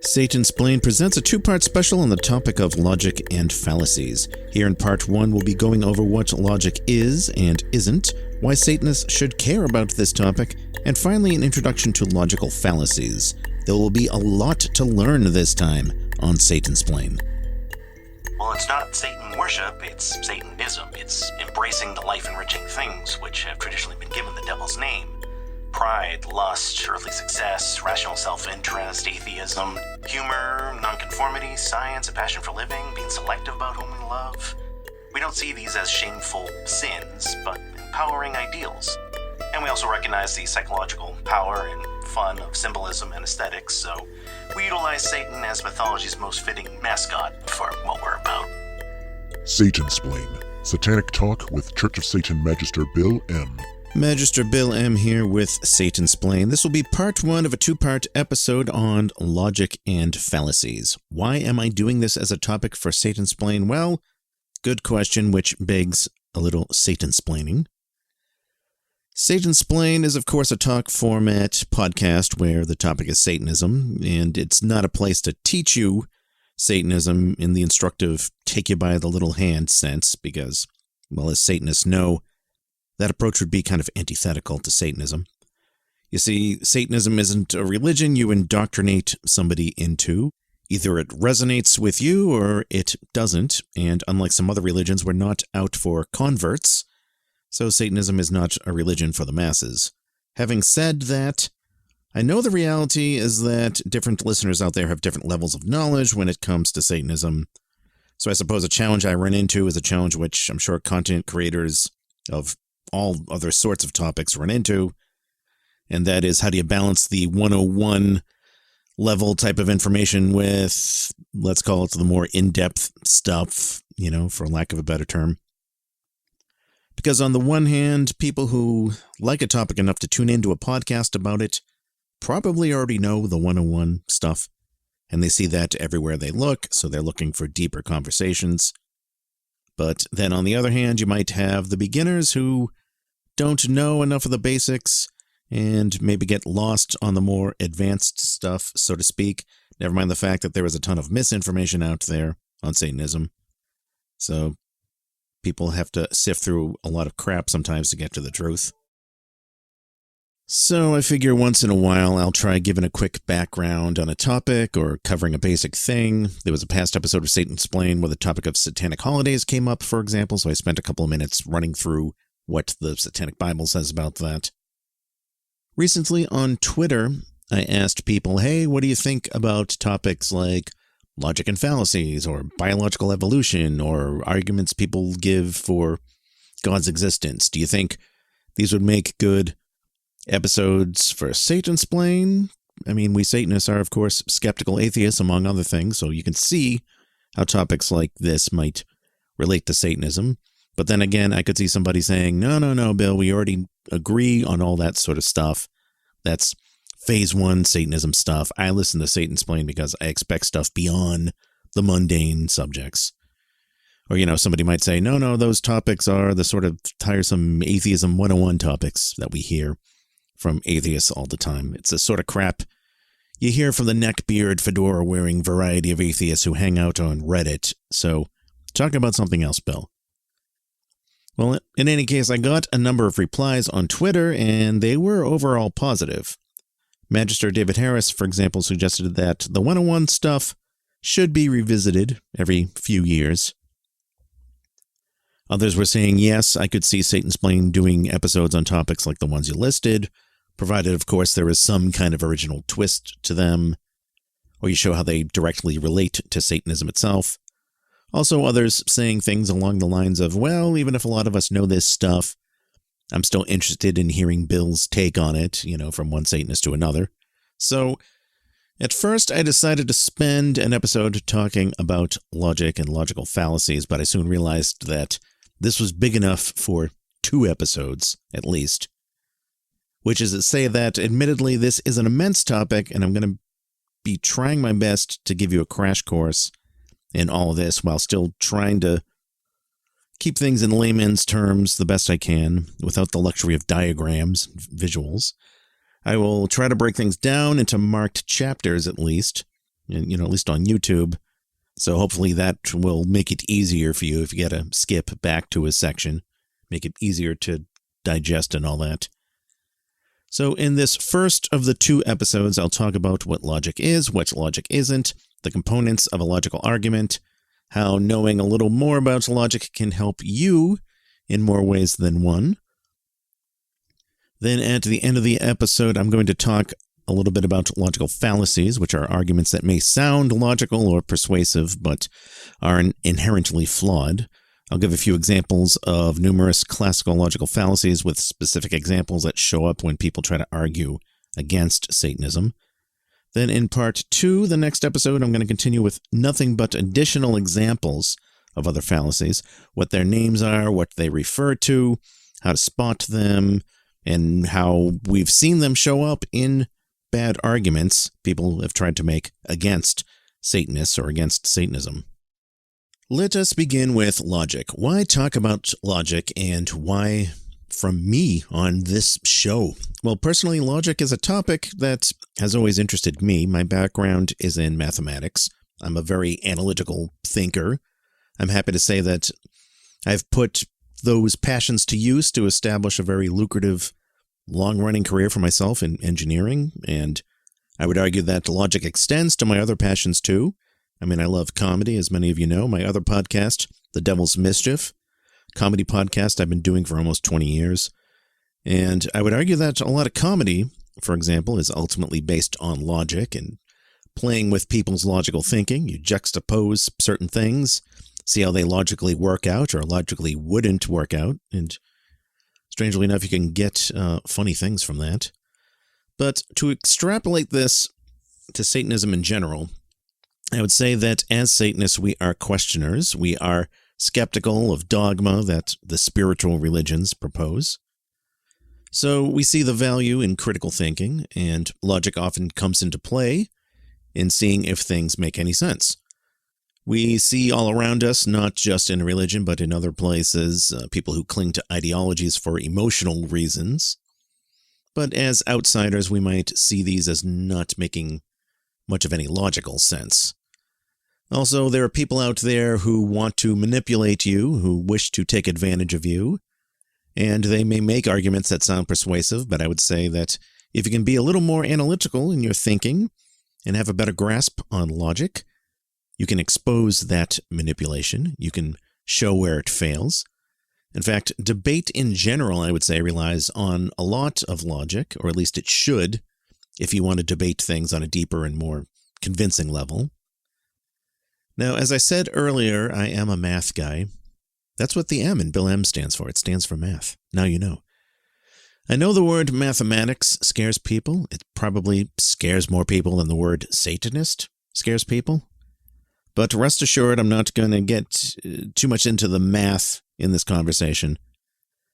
Satansplain presents a two-part special on the topic of logic and fallacies. Here in part 1, we'll be going over what logic is and isn't, why Satanists should care about this topic, and finally an introduction to logical fallacies. There will be a lot to learn this time on Satansplain. Well, it's not Satan worship, it's Satanism. It's embracing the life-enriching things which have traditionally been given the devil's name. Pride, lust, earthly success, rational self-interest, atheism, humor, nonconformity, science, a passion for living, being selective about whom we love. We don't see these as shameful sins, but empowering ideals. And we also recognize the psychological power and fun of symbolism and aesthetics, so we utilize Satan as mythology's most fitting mascot for what we're about. Satansplain, Satanic Talk with Church of Satan Magister Bill M. Magister Bill M. here with Satansplain. This will be part 1 of a two-part episode on logic and fallacies. Why am I doing this as a topic for Satansplain? Well, good question, which begs a little Satansplaining. Satansplain is, of course, a talk format podcast where the topic is Satanism, and it's not a place to teach you Satanism in the instructive take-you-by-the-little-hand sense, because, well, as Satanists know, that approach would be kind of antithetical to Satanism. You see, Satanism isn't a religion you indoctrinate somebody into. Either it resonates with you or it doesn't, and unlike some other religions, we're not out for converts, so Satanism is not a religion for the masses. Having said that, I know the reality is that different listeners out there have different levels of knowledge when it comes to Satanism, so I suppose a challenge I run into is a challenge which I'm sure content creators of all other sorts of topics run into, and that is how do you balance the 101 level type of information with, let's call it, the more in-depth stuff, for lack of a better term. Because on the one hand, people who like a topic enough to tune into a podcast about it probably already know the 101 stuff, and they see that everywhere they look, so they're looking for deeper conversations. But then on the other hand, you might have the beginners who don't know enough of the basics and maybe get lost on the more advanced stuff, so to speak. Never mind the fact that there is a ton of misinformation out there on Satanism. So people have to sift through a lot of crap sometimes to get to the truth. So I figure once in a while I'll try giving a quick background on a topic or covering a basic thing. There was a past episode of Satansplain where the topic of satanic holidays came up, for example, so I spent a couple of minutes running through what the Satanic Bible says about that. Recently on Twitter, I asked people, hey, what do you think about topics like logic and fallacies, or biological evolution, or arguments people give for God's existence? Do you think these would make good episodes for Satansplain? I mean, we Satanists are, of course, skeptical atheists, among other things, so you can see how topics like this might relate to Satanism. But then again, I could see somebody saying, no, Bill, we already agree on all that sort of stuff. That's phase 1 Satanism stuff. I listen to Satansplain because I expect stuff beyond the mundane subjects. Or, somebody might say, no, those topics are the sort of tiresome atheism 101 topics that we hear from atheists all the time. It's the sort of crap you hear from the neckbeard, fedora-wearing variety of atheists who hang out on Reddit. So, talk about something else, Bill. Well, in any case, I got a number of replies on Twitter, and they were overall positive. Magister David Harris, for example, suggested that the 101 stuff should be revisited every few years. Others were saying, yes, I could see Satansplain doing episodes on topics like the ones you listed, provided, of course, there is some kind of original twist to them, or you show how they directly relate to Satanism itself. Also, others saying things along the lines of, well, even if a lot of us know this stuff, I'm still interested in hearing Bill's take on it, from one Satanist to another. So, at first, I decided to spend an episode talking about logic and logical fallacies, but I soon realized that this was big enough for 2 episodes, at least. Which is to say that, admittedly, this is an immense topic, and I'm going to be trying my best to give you a crash course in all of this while still trying to keep things in layman's terms the best I can without the luxury of diagrams, visuals. I will try to break things down into marked chapters at least, and, at least on YouTube. So hopefully that will make it easier for you if you got to skip back to a section, make it easier to digest and all that. So in this first of the 2 episodes, I'll talk about what logic is, what logic isn't, the components of a logical argument, how knowing a little more about logic can help you in more ways than one. Then at the end of the episode, I'm going to talk a little bit about logical fallacies, which are arguments that may sound logical or persuasive, but are inherently flawed. I'll give a few examples of numerous classical logical fallacies with specific examples that show up when people try to argue against Satanism. Then in part 2, the next episode, I'm going to continue with nothing but additional examples of other fallacies, what their names are, what they refer to, how to spot them, and how we've seen them show up in bad arguments people have tried to make against Satanists or against Satanism. Let us begin with logic. Why talk about logic, and why from me on this show? Well, personally, logic is a topic that has always interested me. My background is in mathematics. I'm a very analytical thinker. I'm happy to say that I've put those passions to use to establish a very lucrative, long-running career for myself in engineering, and I would argue that logic extends to my other passions too. I mean, I love comedy, as many of you know. My other podcast, The Devil's Mischief, comedy podcast I've been doing for almost 20 years. And I would argue that a lot of comedy, for example, is ultimately based on logic and playing with people's logical thinking. You juxtapose certain things, see how they logically work out or logically wouldn't work out. And strangely enough, you can get funny things from that. But to extrapolate this to Satanism in general, I would say that as Satanists, we are questioners. We are skeptical of dogma that the spiritual religions propose. So we see the value in critical thinking, and logic often comes into play in seeing if things make any sense. We see all around us, not just in religion, but in other places, people who cling to ideologies for emotional reasons. But as outsiders, we might see these as not making much of any logical sense. Also, there are people out there who want to manipulate you, who wish to take advantage of you, and they may make arguments that sound persuasive, but I would say that if you can be a little more analytical in your thinking and have a better grasp on logic, you can expose that manipulation. You can show where it fails. In fact, debate in general, I would say, relies on a lot of logic, or at least it should, if you want to debate things on a deeper and more convincing level. Now, as I said earlier, I am a math guy. That's what the M in Bill M stands for. It stands for math. Now you know. I know the word mathematics scares people. It probably scares more people than the word Satanist scares people. But rest assured, I'm not going to get too much into the math in this conversation.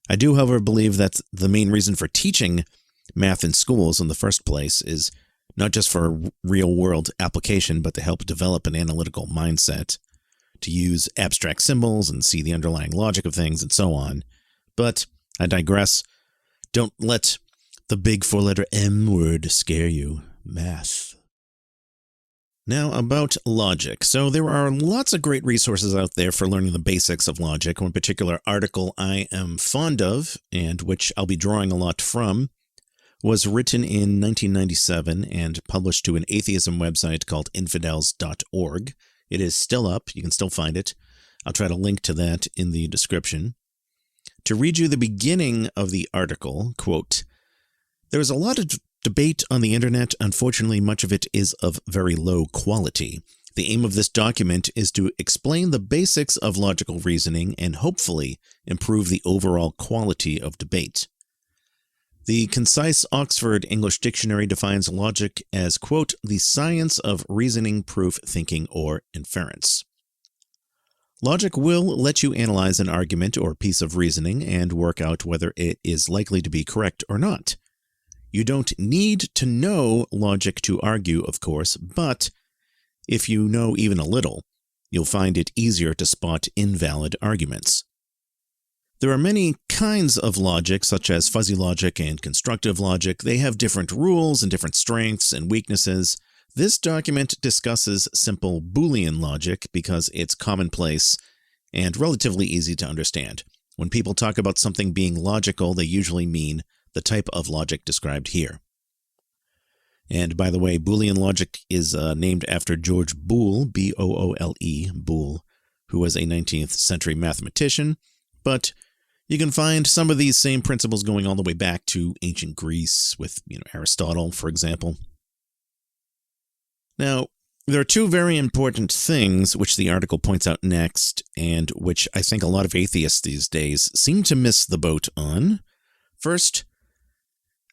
I do, however, believe that the main reason for teaching math in schools in the first place is not just for real-world application, but to help develop an analytical mindset, to use abstract symbols and see the underlying logic of things and so on. But I digress. Don't let the big four-letter M word scare you. Math. Now, about logic. So there are lots of great resources out there for learning the basics of logic. One particular article I am fond of, and which I'll be drawing a lot from, was written in 1997 and published to an atheism website called infidels.org. It is still up. You can still find it. I'll try to link to that in the description. To read you the beginning of the article, quote, "There is a lot of debate on the internet. Unfortunately, much of it is of very low quality. The aim of this document is to explain the basics of logical reasoning and hopefully improve the overall quality of debate. The concise Oxford English Dictionary defines logic as, quote, the science of reasoning, proof, thinking, or inference. Logic will let you analyze an argument or piece of reasoning and work out whether it is likely to be correct or not. You don't need to know logic to argue, of course, but if you know even a little, you'll find it easier to spot invalid arguments. There are many kinds of logic, such as fuzzy logic and constructive logic. They have different rules and different strengths and weaknesses, This document discusses simple Boolean logic because it's commonplace and relatively easy to understand. When people talk about something being logical, they usually mean the type of logic described here. And by the way, Boolean logic is named after George Boole, B-O-O-L-E, Boole, who was a 19th century mathematician, but you can find some of these same principles going all the way back to ancient Greece with Aristotle, for example. Now, there are two very important things which the article points out next, and which I think a lot of atheists these days seem to miss the boat on. First,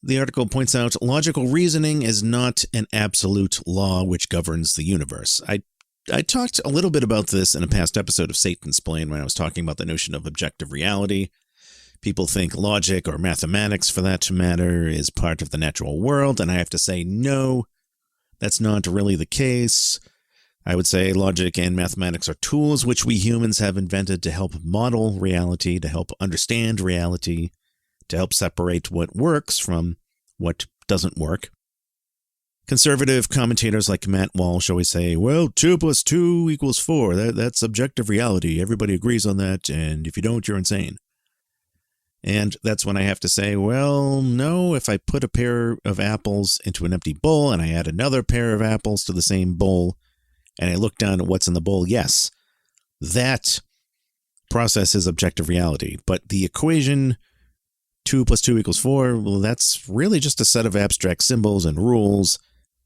the article points out logical reasoning is not an absolute law which governs the universe. I talked a little bit about this in a past episode of Satansplain when I was talking about the notion of objective reality. People think logic, or mathematics for that matter, is part of the natural world, and I have to say no. That's not really the case. I would say logic and mathematics are tools which we humans have invented to help model reality, to help understand reality, to help separate what works from what doesn't work. Conservative commentators like Matt Walsh always say, well, 2 + 2 = 4. That's objective reality. Everybody agrees on that, and if you don't, you're insane. And that's when I have to say, well, no, if I put a pair of apples into an empty bowl and I add another pair of apples to the same bowl and I look down at what's in the bowl, yes, that process is objective reality. But the equation 2 + 2 = 4, well, that's really just a set of abstract symbols and rules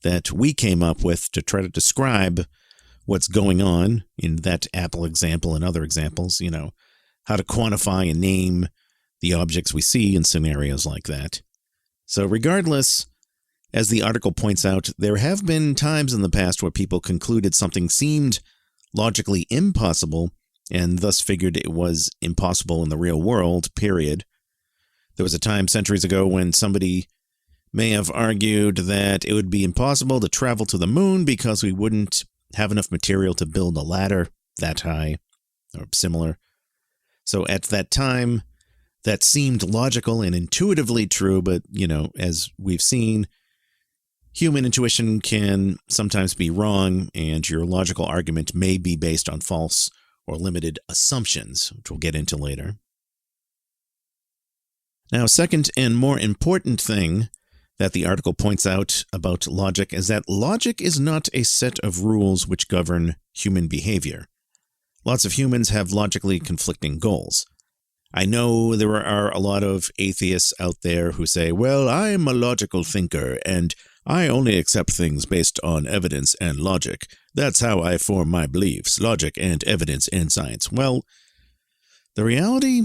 that we came up with to try to describe what's going on in that apple example and other examples, how to quantify and name the objects we see in scenarios like that. So regardless, as the article points out, there have been times in the past where people concluded something seemed logically impossible and thus figured it was impossible in the real world, period. There was a time centuries ago when somebody may have argued that it would be impossible to travel to the moon because we wouldn't have enough material to build a ladder that high or similar. So at that time, that seemed logical and intuitively true, but, as we've seen, human intuition can sometimes be wrong, and your logical argument may be based on false or limited assumptions, which we'll get into later. Now, second and more important thing that the article points out about logic is that logic is not a set of rules which govern human behavior. Lots of humans have logically conflicting goals. I know there are a lot of atheists out there who say, well, I'm a logical thinker, and I only accept things based on evidence and logic. That's how I form my beliefs, logic and evidence and science. Well, the reality,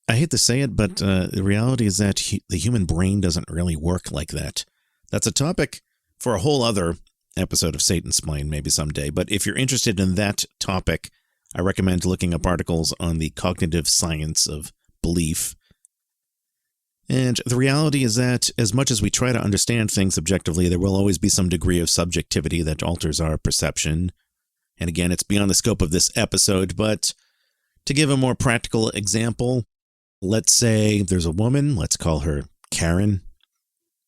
I hate to say it, but the reality is that the human brain doesn't really work like that. That's a topic for a whole other episode of Satansplain maybe someday, but if you're interested in that topic, I recommend looking up articles on the cognitive science of belief. And the reality is that as much as we try to understand things objectively, there will always be some degree of subjectivity that alters our perception. And again, it's beyond the scope of this episode, but to give a more practical example, let's say there's a woman, let's call her Karen.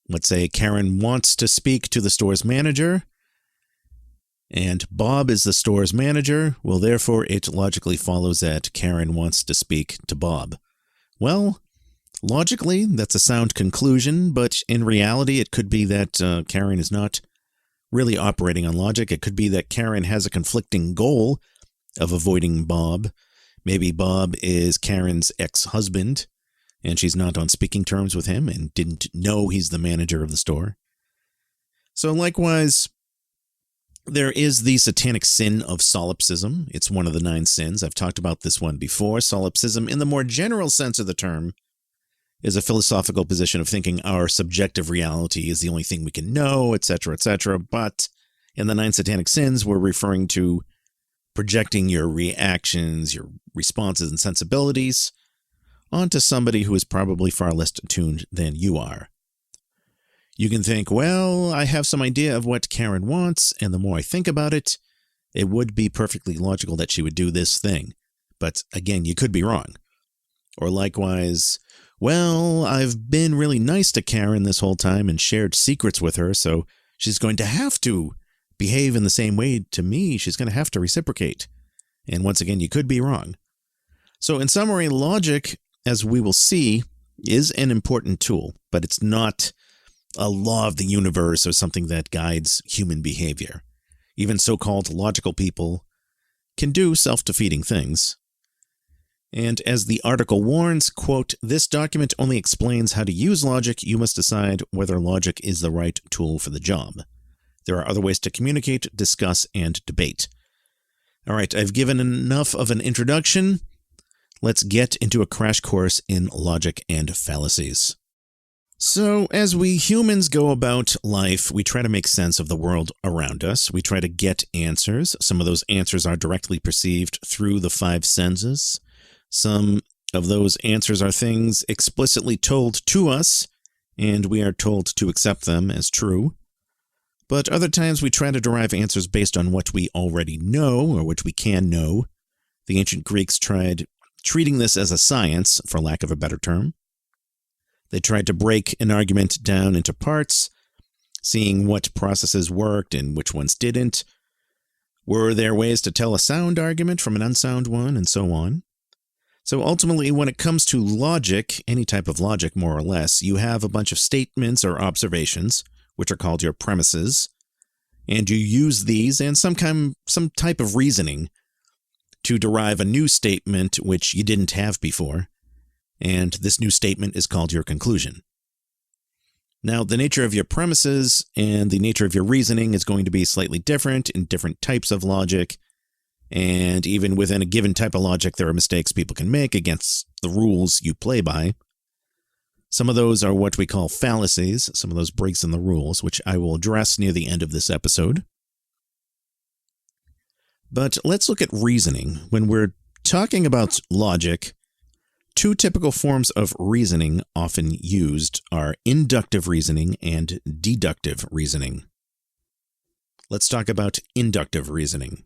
Let's say Karen wants to speak to the store's manager, and Bob is the store's manager. Well, therefore, it logically follows that Karen wants to speak to Bob. Well, logically, that's a sound conclusion, but in reality, it could be that Karen is not really operating on logic. It could be that Karen has a conflicting goal of avoiding Bob. Maybe Bob is Karen's ex-husband, and she's not on speaking terms with him and didn't know he's the manager of the store. So likewise, there is the satanic sin of solipsism. It's one of the 9 sins. I've talked about this one before. Solipsism, in the more general sense of the term, is a philosophical position of thinking our subjective reality is the only thing we can know, etc., etc. But in the 9 satanic sins, we're referring to projecting your reactions, your responses and sensibilities onto somebody who is probably far less attuned than you are. You can think, well, I have some idea of what Karen wants, and the more I think about it, it would be perfectly logical that she would do this thing. But again, you could be wrong. Or likewise, well, I've been really nice to Karen this whole time and shared secrets with her, so she's going to have to behave in the same way to me. She's going to have to reciprocate. And once again, you could be wrong. So in summary, logic, as we will see, is an important tool, but it's not a law of the universe or something that guides human behavior. Even so-called logical people can do self-defeating things. And as the article warns, quote, "This document only explains how to use logic. You must decide whether logic is the right tool for the job. There are other ways to communicate, discuss, and debate." All right, I've given enough of an introduction. Let's get into a crash course in logic and fallacies. So, as we humans go about life, we try to make sense of the world around us. We try to get answers. Some of those answers are directly perceived through the five senses. Some of those answers are things explicitly told to us, and we are told to accept them as true. But other times we try to derive answers based on what we already know, or which we can know. The ancient Greeks tried treating this as a science, for lack of a better term. They tried to break an argument down into parts, seeing what processes worked and which ones didn't. Were there ways to tell a sound argument from an unsound one, and so on? So ultimately, when it comes to logic, any type of logic more or less, you have a bunch of statements or observations, which are called your premises, and you use these and some type of reasoning to derive a new statement which you didn't have before. And this new statement is called your conclusion. Now, the nature of your premises and the nature of your reasoning is going to be slightly different in different types of logic, and even within a given type of logic, there are mistakes people can make against the rules you play by. Some of those are what we call fallacies, some of those breaks in the rules, which I will address near the end of this episode. But let's look at reasoning. When we're talking about logic, two typical forms of reasoning often used are inductive reasoning and deductive reasoning. Let's talk about inductive reasoning.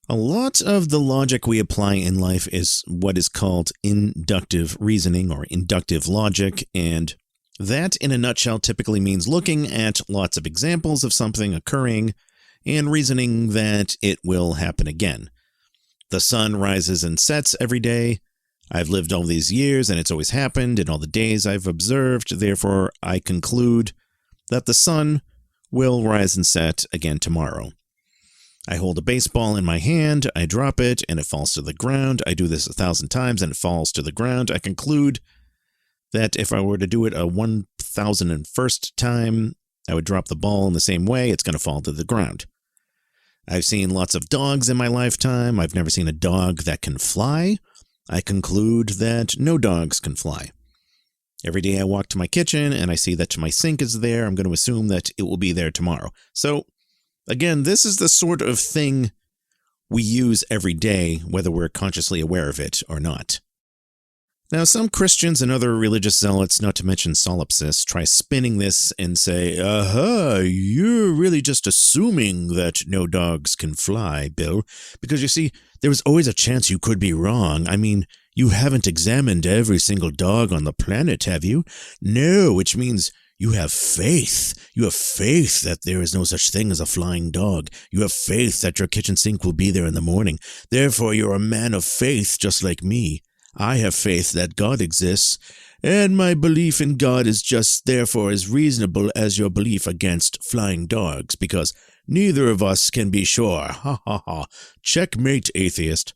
A lot of the logic we apply in life is what is called inductive reasoning or inductive logic, and that in a nutshell typically means looking at lots of examples of something occurring and reasoning that it will happen again. The sun rises and sets every day. I've lived all these years and it's always happened in all the days I've observed. Therefore, I conclude that the sun will rise and set again tomorrow. I hold a baseball in my hand, I drop it, and it falls to the ground. I do this 1,000 times and it falls to the ground. I conclude that if I were to do it a 1,001st time, I would drop the ball in the same way. It's going to fall to the ground. I've seen lots of dogs in my lifetime. I've never seen a dog that can fly. I conclude that no dogs can fly. Every day I walk to my kitchen and I see that my sink is there. I'm going to assume that it will be there tomorrow. So, again, this is the sort of thing we use every day, whether we're consciously aware of it or not. Now, some Christians and other religious zealots, not to mention solipsists, try spinning this and say, you're really just assuming that no dogs can fly, Bill, because you see, there is always a chance you could be wrong. I mean, you haven't examined every single dog on the planet, have you? No, which means you have faith. You have faith that there is no such thing as a flying dog. You have faith that your kitchen sink will be there in the morning. Therefore, you're a man of faith just like me. I have faith that God exists, and my belief in God is just therefore as reasonable as your belief against flying dogs, because neither of us can be sure. Ha ha ha. Checkmate, atheist.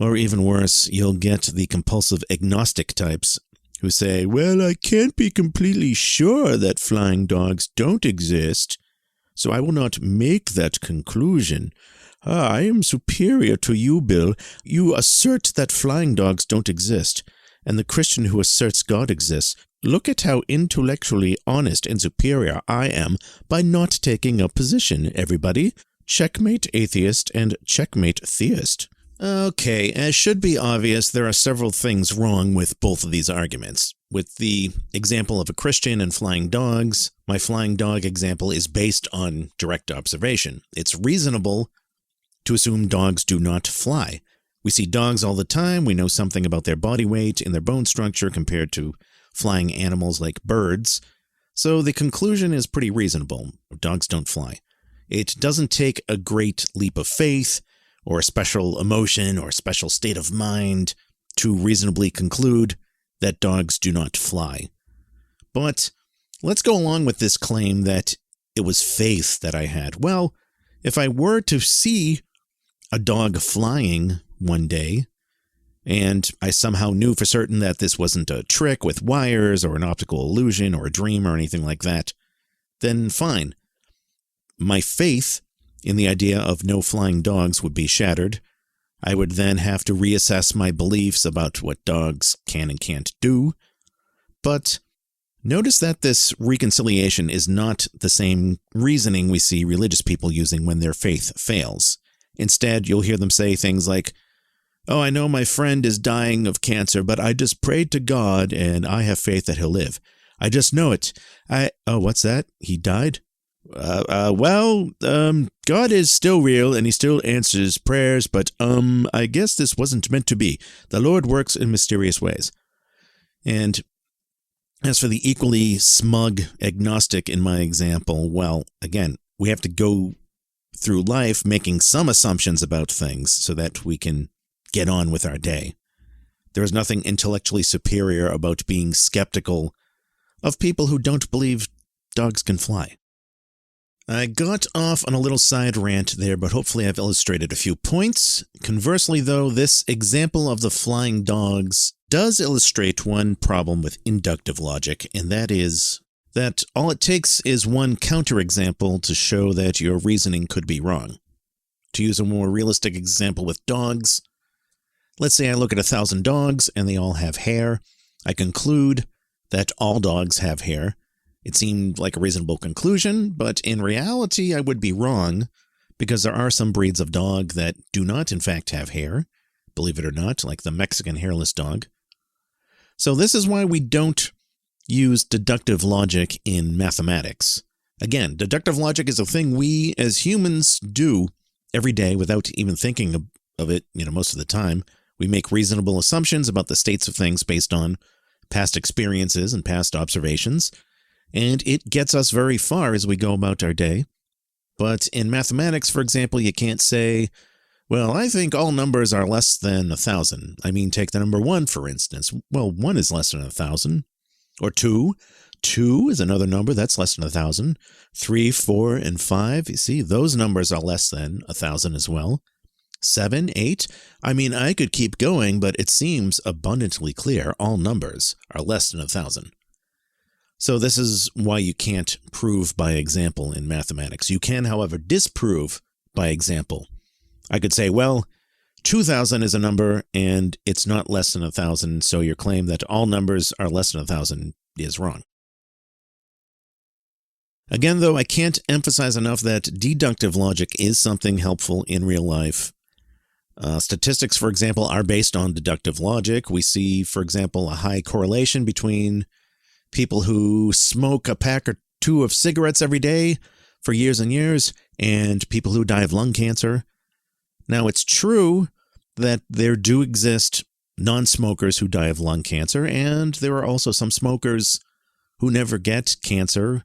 Or even worse, you'll get the compulsive agnostic types who say, well, I can't be completely sure that flying dogs don't exist, so I will not make that conclusion. I am superior to you, Bill. You assert that flying dogs don't exist, and the Christian who asserts God exists. Look at how intellectually honest and superior I am by not taking a position, everybody. Checkmate atheist and checkmate theist. Okay, as should be obvious, there are several things wrong with both of these arguments. With the example of a Christian and flying dogs, my flying dog example is based on direct observation. It's reasonable to assume dogs do not fly. We see dogs all the time. We know something about their body weight and their bone structure compared to flying animals like birds. So the conclusion is pretty reasonable. Dogs don't fly. It doesn't take a great leap of faith or a special emotion or a special state of mind to reasonably conclude that dogs do not fly. But let's go along with this claim that it was faith that I had. Well, if I were to see a dog flying one day, and I somehow knew for certain that this wasn't a trick with wires or an optical illusion or a dream or anything like that, then fine. My faith in the idea of no flying dogs would be shattered. I would then have to reassess my beliefs about what dogs can and can't do. But notice that this reconciliation is not the same reasoning we see religious people using when their faith fails. Instead, you'll hear them say things like, "Oh, I know my friend is dying of cancer, but I just prayed to God and I have faith that he'll live. I just know it. Oh, what's that? He died? God is still real and he still answers prayers, but, I guess this wasn't meant to be. The Lord works in mysterious ways." And as for the equally smug agnostic in my example, well, again, we have to go through life making some assumptions about things so that we can get on with our day. There is nothing intellectually superior about being skeptical of people who don't believe dogs can fly. I got off on a little side rant there, but hopefully I've illustrated a few points. Conversely, though, this example of the flying dogs does illustrate one problem with inductive logic, and that is that all it takes is one counterexample to show that your reasoning could be wrong. To use a more realistic example with dogs, let's say I look at 1,000 dogs and they all have hair. I conclude that all dogs have hair. It seemed like a reasonable conclusion, but in reality I would be wrong, because there are some breeds of dog that do not in fact have hair, believe it or not, like the Mexican hairless dog. So this is why we don't use deductive logic in mathematics. Again, deductive logic is a thing we as humans do every day without even thinking of it, most of the time. We make reasonable assumptions about the states of things based on past experiences and past observations, and it gets us very far as we go about our day. But in mathematics, for example, you can't say, well, I think all numbers are less than 1,000. I mean, take the number 1, for instance. Well, 1 is less than 1,000. Or 2. 2 is another number that's less than 1,000. 3, 4, and 5, you see, those numbers are less than 1,000 as well. 7, 8, I mean, I could keep going, but it seems abundantly clear all numbers are less than 1,000. So this is why you can't prove by example in mathematics. You can, however, disprove by example. I could say, well, 2,000 is a number and it's not less than 1,000, so your claim that all numbers are less than 1,000 is wrong. Again, though, I can't emphasize enough that deductive logic is something helpful in real life. Statistics, for example, are based on deductive logic. We see, for example, a high correlation between people who smoke a pack or two of cigarettes every day for years and years and people who die of lung cancer. Now, it's true that there do exist non-smokers who die of lung cancer, and there are also some smokers who never get cancer,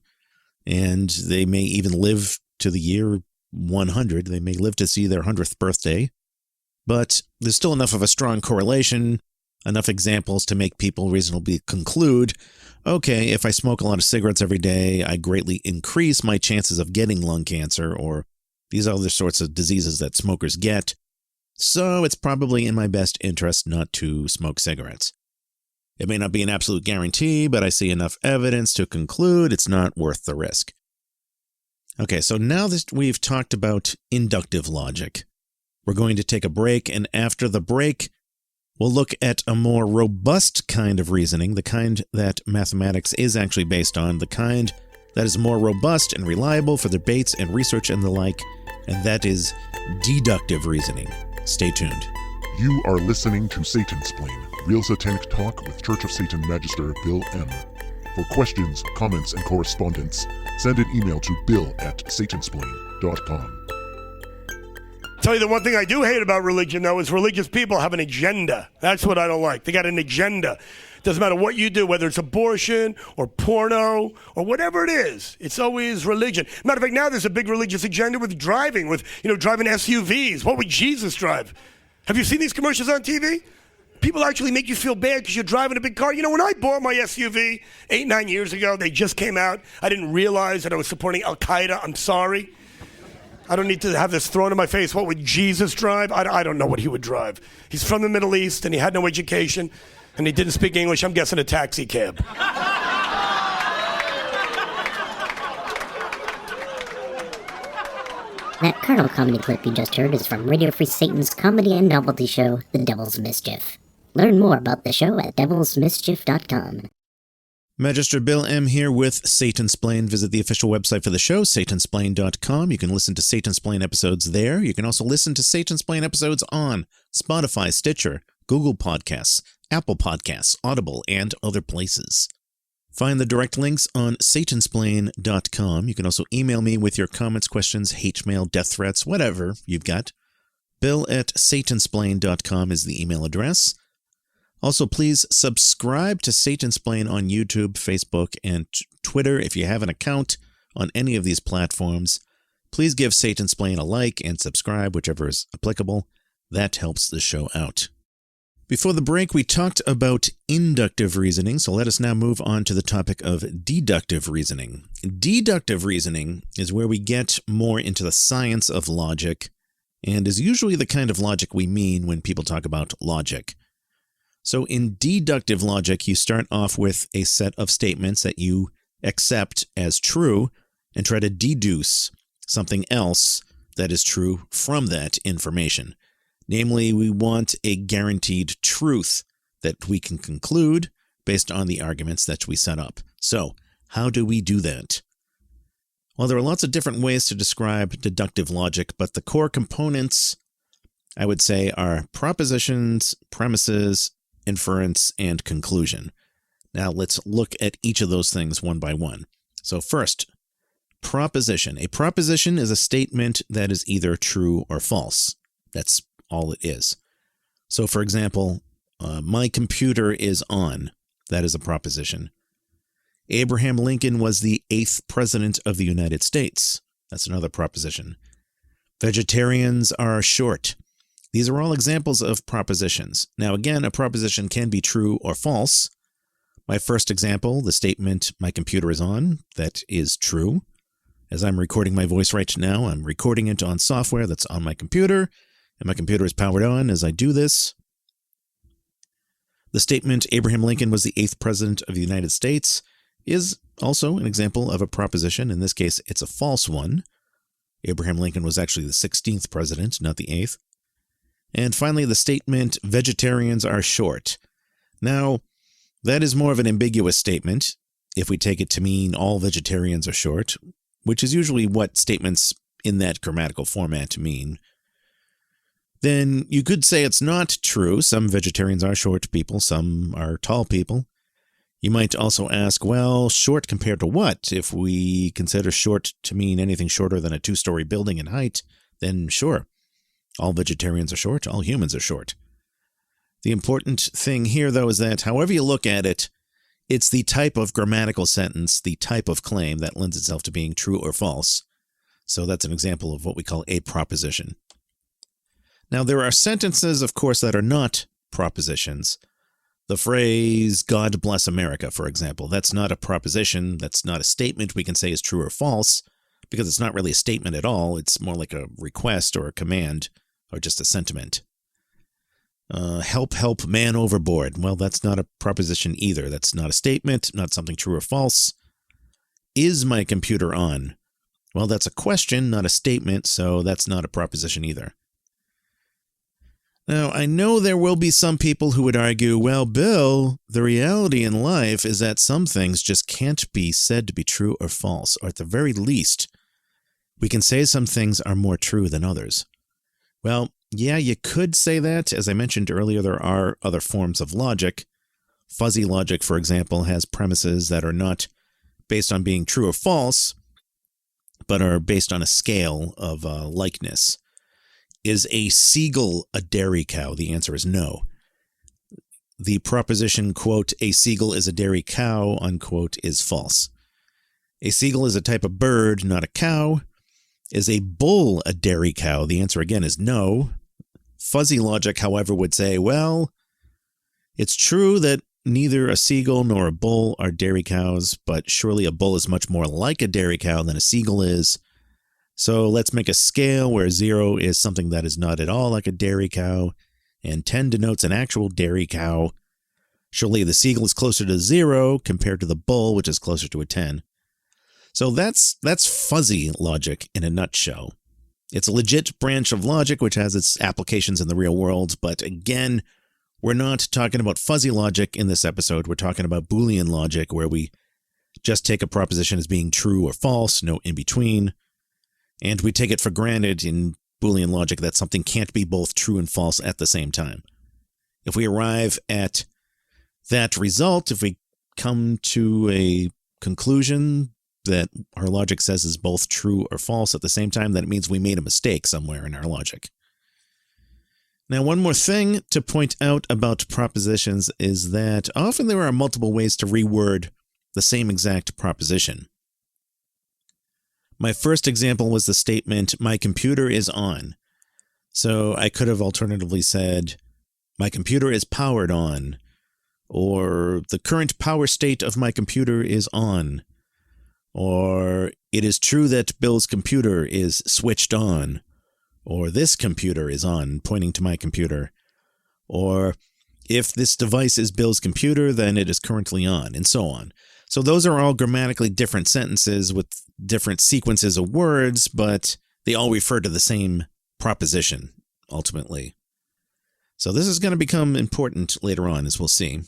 and they may even live to the year 100. They may live to see their 100th birthday. But there's still enough of a strong correlation, enough examples to make people reasonably conclude, okay, if I smoke a lot of cigarettes every day, I greatly increase my chances of getting lung cancer or these other sorts of diseases that smokers get, so it's probably in my best interest not to smoke cigarettes. It may not be an absolute guarantee, but I see enough evidence to conclude it's not worth the risk. Okay, so now that we've talked about inductive logic, we're going to take a break, and after the break, we'll look at a more robust kind of reasoning, the kind that mathematics is actually based on, the kind that is more robust and reliable for debates and research and the like, and that is deductive reasoning. Stay tuned. You are listening to Satansplain, real satanic talk with Church of Satan Magister Bill M. For questions, comments, and correspondence, send an email to bill@satansplain.com. Tell you the one thing I do hate about religion, though, is religious people have an agenda. That's what I don't like. They got an agenda. Doesn't matter what you do, whether it's abortion or porno or whatever it is. It's always religion. Matter of fact, now there's a big religious agenda with driving, driving SUVs. What would Jesus drive? Have you seen these commercials on TV? People actually make you feel bad because you're driving a big car. You know, when I bought my SUV 8-9 years ago, they just came out. I didn't realize that I was supporting Al-Qaeda. I'm sorry. I don't need to have this thrown in my face. What would Jesus drive? I don't know what he would drive. He's from the Middle East, and he had no education, and he didn't speak English. I'm guessing a taxi cab. That Colonel comedy clip you just heard is from Radio Free Satan's comedy and novelty show, The Devil's Mischief. Learn more about the show at devilsmischief.com. Magister Bill M. here with Satansplain. Visit the official website for the show, satansplain.com. You can listen to Satansplain episodes there. You can also listen to Satansplain episodes on Spotify, Stitcher, Google Podcasts, Apple Podcasts, Audible, and other places. Find the direct links on satansplain.com. You can also email me with your comments, questions, hate mail, death threats, whatever you've got. bill@satansplain.com is the email address. Also, please subscribe to Satansplain on YouTube, Facebook, and Twitter. If you have an account on any of these platforms, please give Satansplain a like and subscribe, whichever is applicable. That helps the show out. Before the break, we talked about inductive reasoning, so let us now move on to the topic of deductive reasoning. Deductive reasoning is where we get more into the science of logic, and is usually the kind of logic we mean when people talk about logic. So in deductive logic, you start off with a set of statements that you accept as true and try to deduce something else that is true from that information. Namely, we want a guaranteed truth that we can conclude based on the arguments that we set up. So, how do we do that? Well, there are lots of different ways to describe deductive logic, but the core components, I would say, are propositions, premises, inference, and conclusion. Now, let's look at each of those things one by one. So first, proposition. A proposition is a statement that is either true or false. That's all it is. So, for example, my computer is on. That is a proposition. Abraham Lincoln was the 8th president of the United States. That's another proposition. Vegetarians are short. These are all examples of propositions. Now, again, a proposition can be true or false. My first example, the statement, my computer is on, that is true. As I'm recording my voice right now, I'm recording it on software that's on my computer, and my computer is powered on as I do this. The statement, Abraham Lincoln was the 8th president of the United States, is also an example of a proposition. In this case, it's a false one. Abraham Lincoln was actually the 16th president, not the 8th. And finally, the statement, vegetarians are short. Now, that is more of an ambiguous statement, if we take it to mean all vegetarians are short, which is usually what statements in that grammatical format mean. Then you could say it's not true. Some vegetarians are short people, some are tall people. You might also ask, well, short compared to what? If we consider short to mean anything shorter than a 2-story building in height, then sure. All vegetarians are short, all humans are short. The important thing here, though, is that however you look at it, it's the type of grammatical sentence, the type of claim that lends itself to being true or false. So that's an example of what we call a proposition. Now, there are sentences, of course, that are not propositions. The phrase, God bless America, for example, that's not a proposition, that's not a statement we can say is true or false, because it's not really a statement at all. It's more like a request or a command or just a sentiment. Help, help, man overboard. Well, that's not a proposition either. That's not a statement, not something true or false. Is my computer on? Well, that's a question, not a statement, so that's not a proposition either. Now, I know there will be some people who would argue, well, Bill, the reality in life is that some things just can't be said to be true or false, or at the very least, we can say some things are more true than others. Well, yeah, you could say that. As I mentioned earlier, there are other forms of logic. Fuzzy logic, for example, has premises that are not based on being true or false, but are based on a scale of likeness. Is a seagull a dairy cow? The answer is no. the proposition, quote, a seagull is a dairy cow, unquote, is false. A seagull is a type of bird, not a cow. Is a bull a dairy cow? The answer again is no. Fuzzy logic, however, would say, well, it's true that neither a seagull nor a bull are dairy cows, but surely a bull is much more like a dairy cow than a seagull is. So let's make a scale where 0 is something that is not at all like a dairy cow, and 10 denotes an actual dairy cow. Surely the seagull is closer to 0 compared to the bull, which is closer to a 10. So that's fuzzy logic in a nutshell. It's a legit branch of logic which has its applications in the real world, but again, we're not talking about fuzzy logic in this episode. We're talking about Boolean logic, where we just take a proposition as being true or false, no in between, and we take it for granted in Boolean logic that something can't be both true and false at the same time. If we arrive at that result, if we come to a conclusion that our logic says is both true or false at the same time, that it means we made a mistake somewhere in our logic. Now, one more thing to point out about propositions is that often there are multiple ways to reword the same exact proposition. My first example was the statement, my computer is on. So I could have alternatively said, my computer is powered on, or the current power state of my computer is on, or it is true that Bill's computer is switched on, or this computer is on, pointing to my computer, or if this device is Bill's computer, then it is currently on, and so on. So those are all grammatically different sentences with different sequences of words, but they all refer to the same proposition, ultimately. So this is going to become important later on, as we'll see.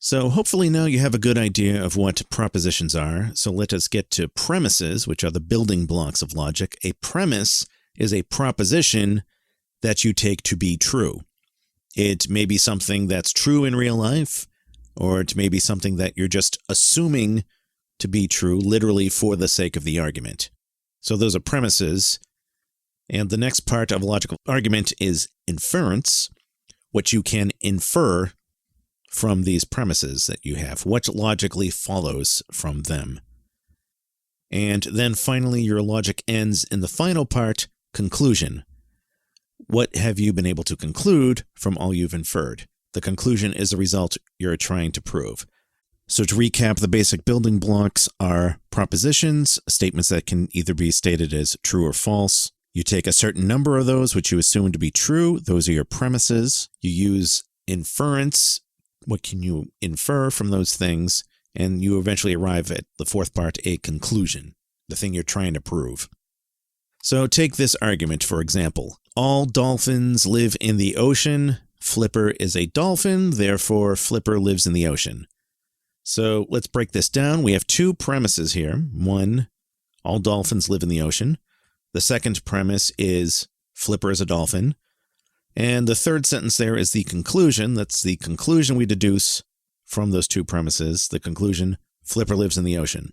So hopefully now you have a good idea of what propositions are. So let us get to premises, which are the building blocks of logic. A premise is a proposition that you take to be true. It may be something that's true in real life, or it may be something that you're just assuming to be true, literally for the sake of the argument. So those are premises. And the next part of a logical argument is inference, what you can infer from these premises that you have, what logically follows from them. And then finally, your logic ends in the final part, conclusion. What have you been able to conclude from all you've inferred? The conclusion is the result you're trying to prove. So to recap, the basic building blocks are propositions, statements that can either be stated as true or false. You take a certain number of those, which you assume to be true. Those are your premises. You use inference. What can you infer from those things? And you eventually arrive at the fourth part, a conclusion, the thing you're trying to prove. So take this argument, for example. All dolphins live in the ocean. Flipper is a dolphin, therefore Flipper lives in the ocean. So let's break this down. We have two premises here. One, all dolphins live in the ocean. The second premise is Flipper is a dolphin. And the third sentence there is the conclusion. That's the conclusion we deduce from those two premises. The conclusion, Flipper lives in the ocean.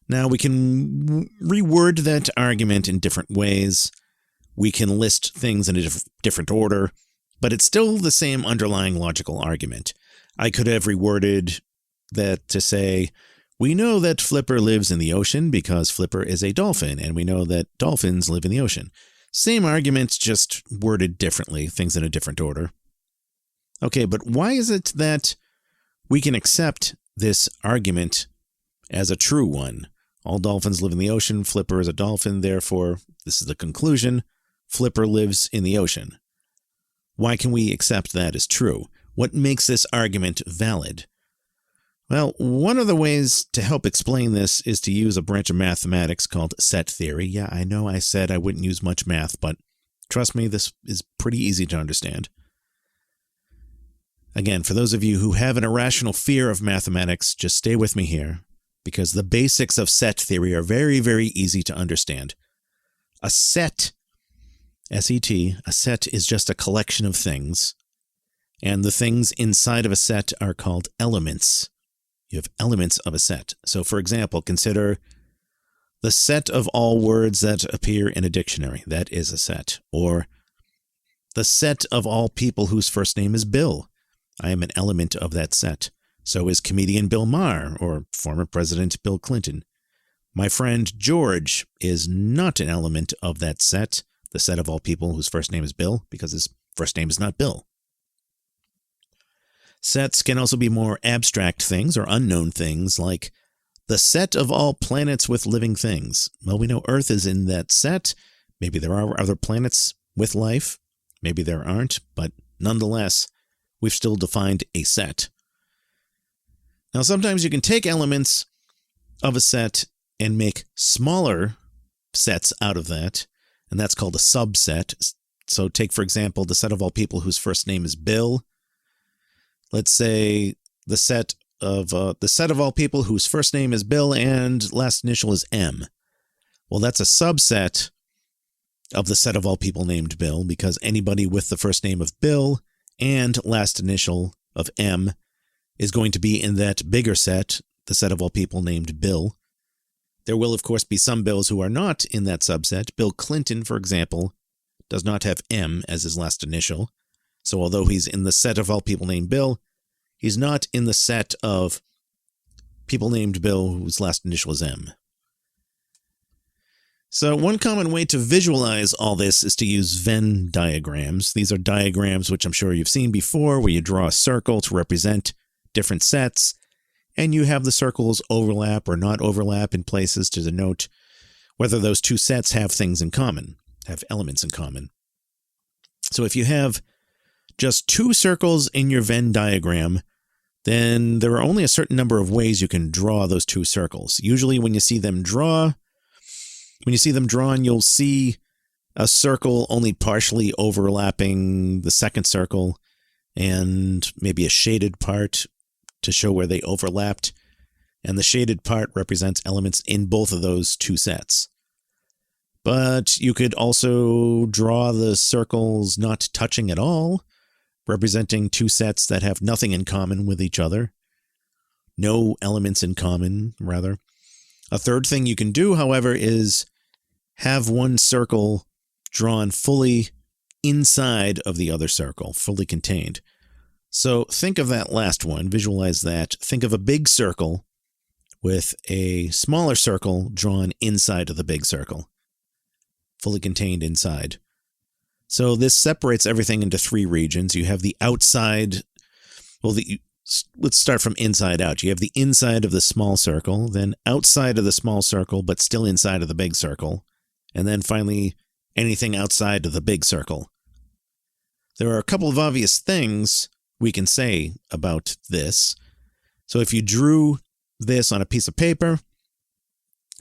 Now we can reword that argument in different ways. We can list things in a different order, but it's still the same underlying logical argument. I could have reworded that to say, we know that Flipper lives in the ocean because Flipper is a dolphin, and we know that dolphins live in the ocean. Same argument, just worded differently, things in a different order. Okay, but why is it that we can accept this argument as a true one? All dolphins live in the ocean, Flipper is a dolphin, therefore, this is the conclusion, Flipper lives in the ocean. Why can we accept that as true? What makes this argument valid? Well, one of the ways to help explain this is to use a branch of mathematics called set theory. Yeah, I know I said I wouldn't use much math, but trust me, this is pretty easy to understand. Again, for those of you who have an irrational fear of mathematics, just stay with me here, because the basics of set theory are very, very easy to understand. A set, S-E-T, a set is just a collection of things, and the things inside of a set are called elements. You have elements of a set. So, for example, consider the set of all words that appear in a dictionary. That is a set. Or the set of all people whose first name is Bill. I am an element of that set. So is comedian Bill Maher or former President Bill Clinton. My friend George is not an element of that set, the set of all people whose first name is Bill, because his first name is not Bill. Sets can also be more abstract things or unknown things, like the set of all planets with living things. Well, we know Earth is in that set. Maybe there are other planets with life. Maybe there aren't, but nonetheless, we've still defined a set. Now, sometimes you can take elements of a set and make smaller sets out of that, and that's called a subset. So take, for example, the set of all people whose first name is Bill. Let's say the set of all people whose first name is Bill and last initial is M. Well, that's a subset of the set of all people named Bill, because anybody with the first name of Bill and last initial of M is going to be in that bigger set, the set of all people named Bill. There will, of course, be some Bills who are not in that subset. Bill Clinton, for example, does not have M as his last initial. So although he's in the set of all people named Bill, he's not in the set of people named Bill whose last initial is M. So one common way to visualize all this is to use Venn diagrams. These are diagrams which I'm sure you've seen before, where you draw a circle to represent different sets, and you have the circles overlap or not overlap in places to denote whether those two sets have things in common, have elements in common. So if you have just two circles in your Venn diagram, then there are only a certain number of ways you can draw those two circles. Usually when you see them drawn, you'll see a circle only partially overlapping the second circle and maybe a shaded part to show where they overlapped. And the shaded part represents elements in both of those two sets. But you could also draw the circles not touching at all, representing two sets that have nothing in common with each other. No elements in common, rather. A third thing you can do, however, is have one circle drawn fully inside of the other circle, fully contained. So think of that last one, visualize that. Think of a big circle with a smaller circle drawn inside of the big circle, fully contained inside. So this separates everything into three regions. You have the outside, let's start from inside out. You have the inside of the small circle, then outside of the small circle, but still inside of the big circle, and then finally anything outside of the big circle. There are a couple of obvious things we can say about this. So if you drew this on a piece of paper,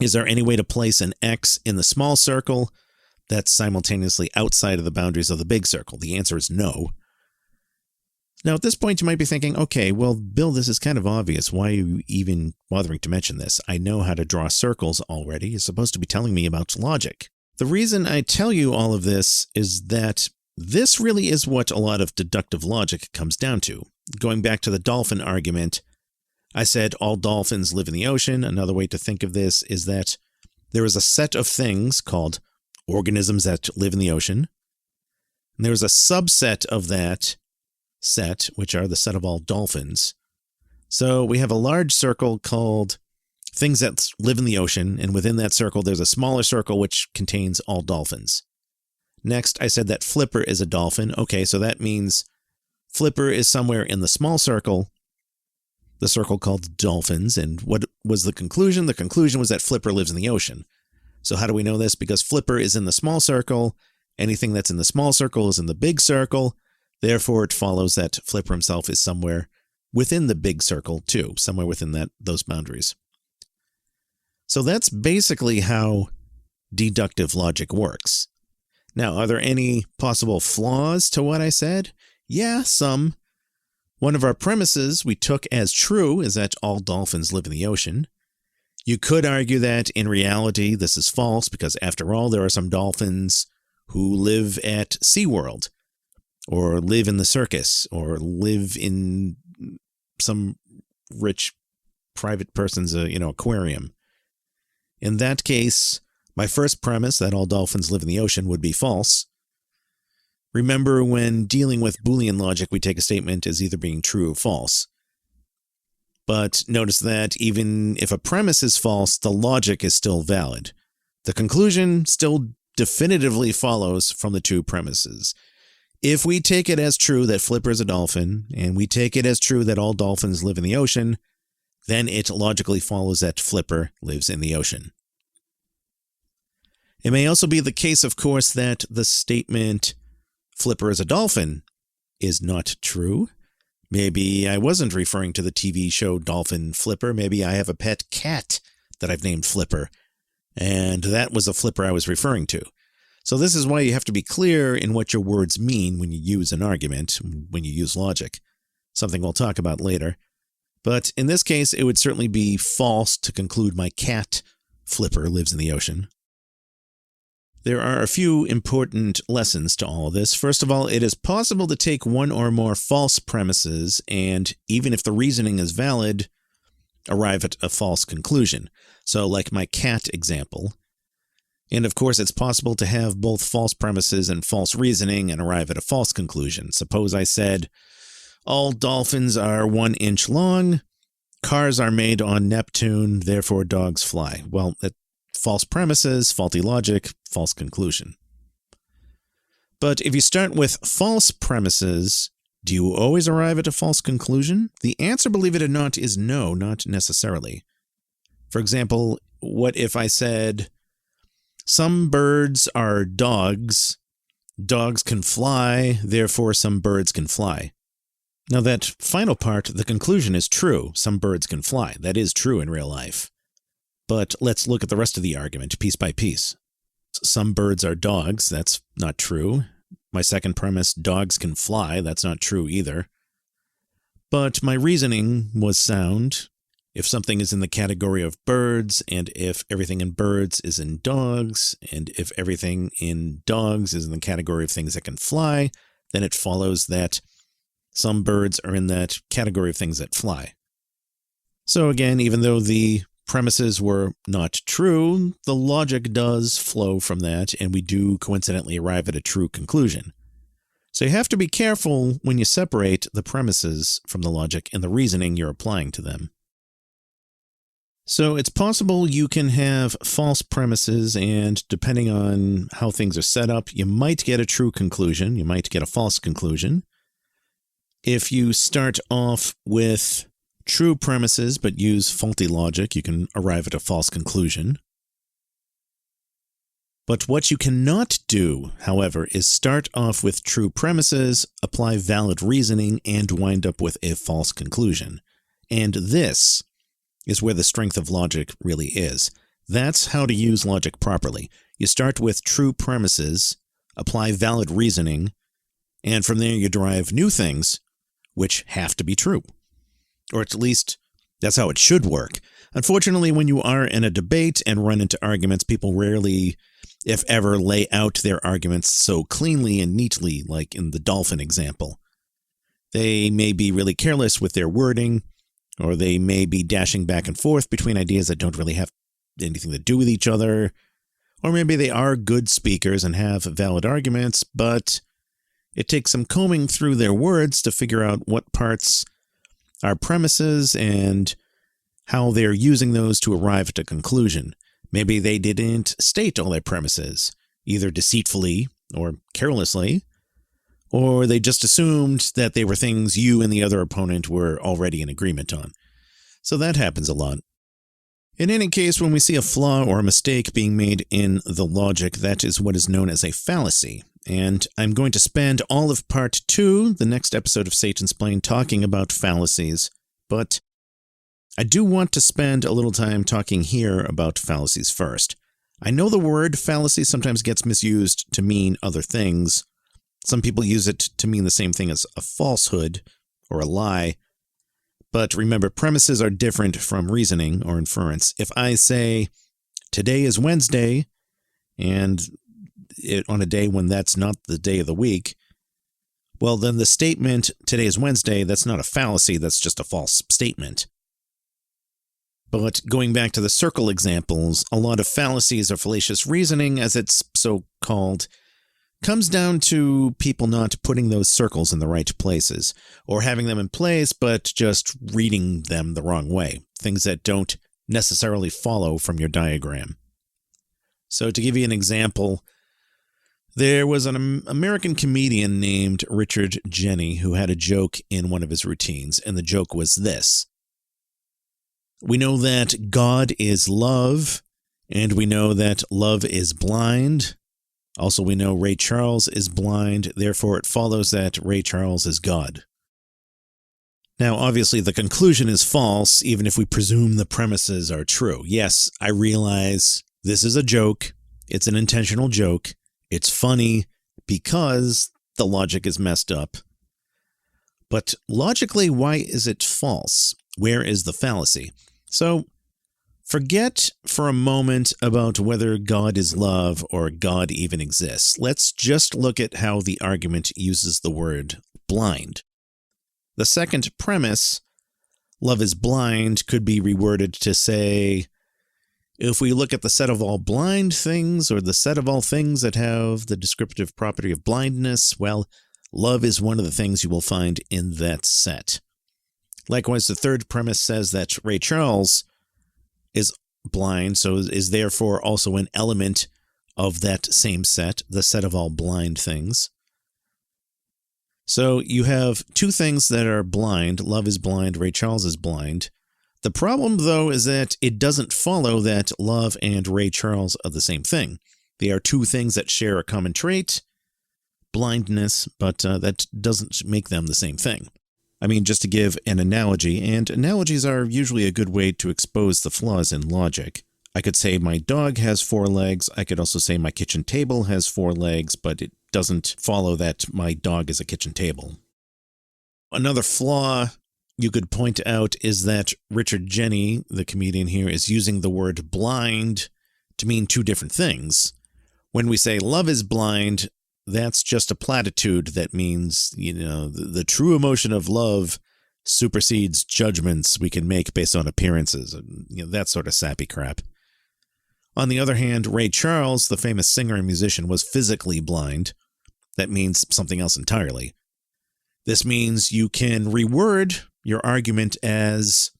is there any way to place an X in the small circle that's simultaneously outside of the boundaries of the big circle? The answer is no. Now, at this point, you might be thinking, okay, well, Bill, this is kind of obvious. Why are you even bothering to mention this? I know how to draw circles already. You're supposed to be telling me about logic. The reason I tell you all of this is that this really is what a lot of deductive logic comes down to. Going back to the dolphin argument, I said all dolphins live in the ocean. Another way to think of this is that there is a set of things called organisms that live in the ocean. And there's a subset of that set, which are the set of all dolphins. So we have a large circle called things that live in the ocean, and within that circle there's a smaller circle which contains all dolphins. Next, I said that Flipper is a dolphin. Okay, so that means Flipper is somewhere in the small circle, the circle called dolphins. And what was the conclusion? The conclusion was that Flipper lives in the ocean. So how do we know this? Because Flipper is in the small circle. Anything that's in the small circle is in the big circle. Therefore, it follows that Flipper himself is somewhere within the big circle too, somewhere within those boundaries. So that's basically how deductive logic works. Now, are there any possible flaws to what I said? Yeah, some. One of our premises we took as true is that all dolphins live in the ocean. You could argue that in reality this is false because, after all, there are some dolphins who live at SeaWorld, or live in the circus, or live in some rich private person's aquarium. In that case, my first premise that all dolphins live in the ocean would be false. Remember, when dealing with Boolean logic, we take a statement as either being true or false. But notice that even if a premise is false, the logic is still valid. The conclusion still definitively follows from the two premises. If we take it as true that Flipper is a dolphin, and we take it as true that all dolphins live in the ocean, then it logically follows that Flipper lives in the ocean. It may also be the case, of course, that the statement Flipper is a dolphin is not true. Maybe I wasn't referring to the TV show Dolphin Flipper. Maybe I have a pet cat that I've named Flipper, and that was a Flipper I was referring to. So this is why you have to be clear in what your words mean when you use an argument, when you use logic. Something we'll talk about later. But in this case, it would certainly be false to conclude my cat, Flipper, lives in the ocean. There are a few important lessons to all of this. First of all, it is possible to take one or more false premises and, even if the reasoning is valid, arrive at a false conclusion. So like my cat example. And of course, it's possible to have both false premises and false reasoning and arrive at a false conclusion. Suppose I said, all dolphins are 1 inch long, cars are made on Neptune, therefore dogs fly. Well, false premises, faulty logic, false conclusion. But if you start with false premises, do you always arrive at a false conclusion? The answer, believe it or not, is no, not necessarily. For example, what if I said, some birds are dogs, dogs can fly, therefore some birds can fly. Now that final part, the conclusion is true, some birds can fly. That is true in real life. But let's look at the rest of the argument, piece by piece. Some birds are dogs, that's not true. My second premise, dogs can fly, that's not true either. But my reasoning was sound. If something is in the category of birds, and if everything in birds is in dogs, and if everything in dogs is in the category of things that can fly, then it follows that some birds are in that category of things that fly. So again, even though the premises were not true, the logic does flow from that, and we do coincidentally arrive at a true conclusion. So you have to be careful when you separate the premises from the logic and the reasoning you're applying to them. So it's possible you can have false premises, and depending on how things are set up, you might get a true conclusion, you might get a false conclusion. If you start off with true premises but use faulty logic, you can arrive at a false conclusion. But what you cannot do, however, is start off with true premises, apply valid reasoning, and wind up with a false conclusion. And this is where the strength of logic really is. That's how to use logic properly. You start with true premises, apply valid reasoning, and from there you derive new things which have to be true. Or at least, that's how it should work. Unfortunately, when you are in a debate and run into arguments, people rarely, if ever, lay out their arguments so cleanly and neatly, like in the dolphin example. They may be really careless with their wording, or they may be dashing back and forth between ideas that don't really have anything to do with each other, or maybe they are good speakers and have valid arguments, but it takes some combing through their words to figure out what parts are premises and how they're using those to arrive at a conclusion. Maybe they didn't state all their premises, either deceitfully or carelessly, or they just assumed that they were things you and the other opponent were already in agreement on. So that happens a lot. In any case, when we see a flaw or a mistake being made in the logic, that is what is known as a fallacy. And I'm going to spend all of part 2, the next episode of Satansplain, talking about fallacies, but I do want to spend a little time talking here about fallacies first. I know the word fallacy sometimes gets misused to mean other things. Some people use it to mean the same thing as a falsehood or a lie, but remember, premises are different from reasoning or inference. If I say, today is Wednesday, and on a day when that's not the day of the week, well, then the statement, today is Wednesday, that's not a fallacy, that's just a false statement. But going back to the circle examples, a lot of fallacies or fallacious reasoning, as it's so called, comes down to people not putting those circles in the right places, or having them in place but just reading them the wrong way, things that don't necessarily follow from your diagram. So to give you an example, there was an American comedian named Richard Jeni who had a joke in one of his routines, and the joke was this. We know that God is love, and we know that love is blind. Also, we know Ray Charles is blind, therefore it follows that Ray Charles is God. Now, obviously, the conclusion is false, even if we presume the premises are true. Yes, I realize this is a joke. It's an intentional joke. It's funny because the logic is messed up. But logically, why is it false? Where is the fallacy? So, forget for a moment about whether God is love or God even exists. Let's just look at how the argument uses the word blind. The second premise, love is blind, could be reworded to say, if we look at the set of all blind things, or the set of all things that have the descriptive property of blindness, well, love is one of the things you will find in that set. Likewise, the third premise says that Ray Charles is blind, so is therefore also an element of that same set, the set of all blind things. So you have two things that are blind. Love is blind, Ray Charles is blind. The problem, though, is that it doesn't follow that love and Ray Charles are the same thing. They are two things that share a common trait, blindness, but that doesn't make them the same thing. I mean, just to give an analogy, and analogies are usually a good way to expose the flaws in logic. I could say my dog has 4 legs. I could also say my kitchen table has 4 legs, but it doesn't follow that my dog is a kitchen table. Another flaw you could point out is that Richard Jeni, the comedian here, is using the word blind to mean two different things. When we say love is blind, that's just a platitude that means, the true emotion of love supersedes judgments we can make based on appearances, and that sort of sappy crap. On the other hand, Ray Charles, the famous singer and musician, was physically blind. That means something else entirely. This means you can reword your argument as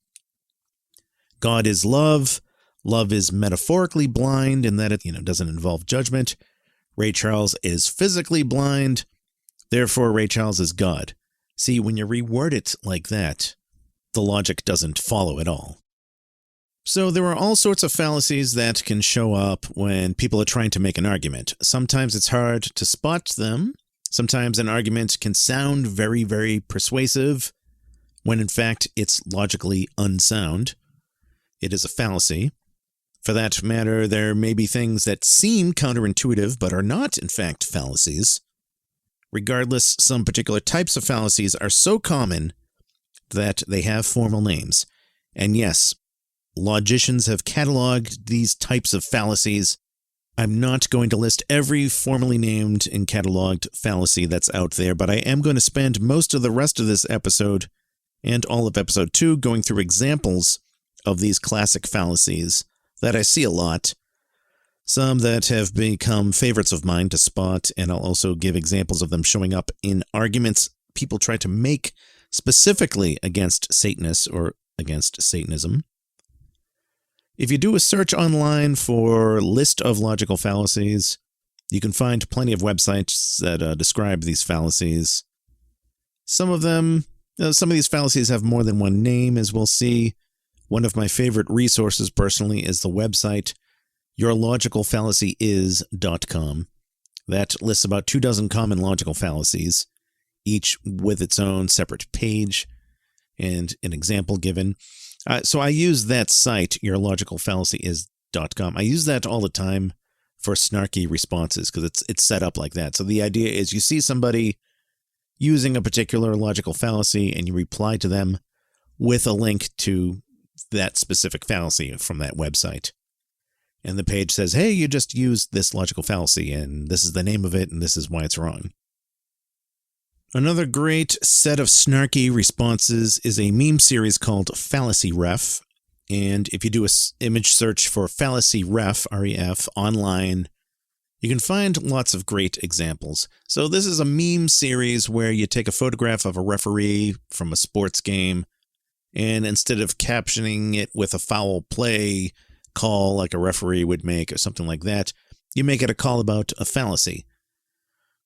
God is love, love is metaphorically blind in that it doesn't involve judgment. Ray Charles is physically blind, therefore Ray Charles is God. See, when you reword it like that, the logic doesn't follow at all. So there are all sorts of fallacies that can show up when people are trying to make an argument. Sometimes it's hard to spot them. Sometimes an argument can sound very, very persuasive, when in fact it's logically unsound. It is a fallacy. For that matter, there may be things that seem counterintuitive but are not, in fact, fallacies. Regardless, some particular types of fallacies are so common that they have formal names. And yes, logicians have cataloged these types of fallacies. I'm not going to list every formally named and cataloged fallacy that's out there, but I am going to spend most of the rest of this episode and all of episode 2 going through examples of these classic fallacies that I see a lot, some that have become favorites of mine to spot, and I'll also give examples of them showing up in arguments people try to make specifically against Satanists or against Satanism. If you do a search online for list of logical fallacies, you can find plenty of websites that describe these fallacies. Some of these fallacies have more than one name, as we'll see. One of my favorite resources personally is the website yourlogicalfallacyis.com. That lists about 24 common logical fallacies, each with its own separate page and an example given. So I use that site, yourlogicalfallacyis.com. I use that all the time for snarky responses because it's set up like that. So the idea is you see somebody using a particular logical fallacy and you reply to them with a link to that specific fallacy from that website. And the page says, hey, you just used this logical fallacy, and this is the name of it, and this is why it's wrong. Another great set of snarky responses is a meme series called Fallacy Ref. And if you do an image search for Fallacy Ref, R-E-F, online, You can find lots of great examples. So this is a meme series where you take a photograph of a referee from a sports game, and instead of captioning it with a foul play call like a referee would make or something like that, you make it a call about a fallacy.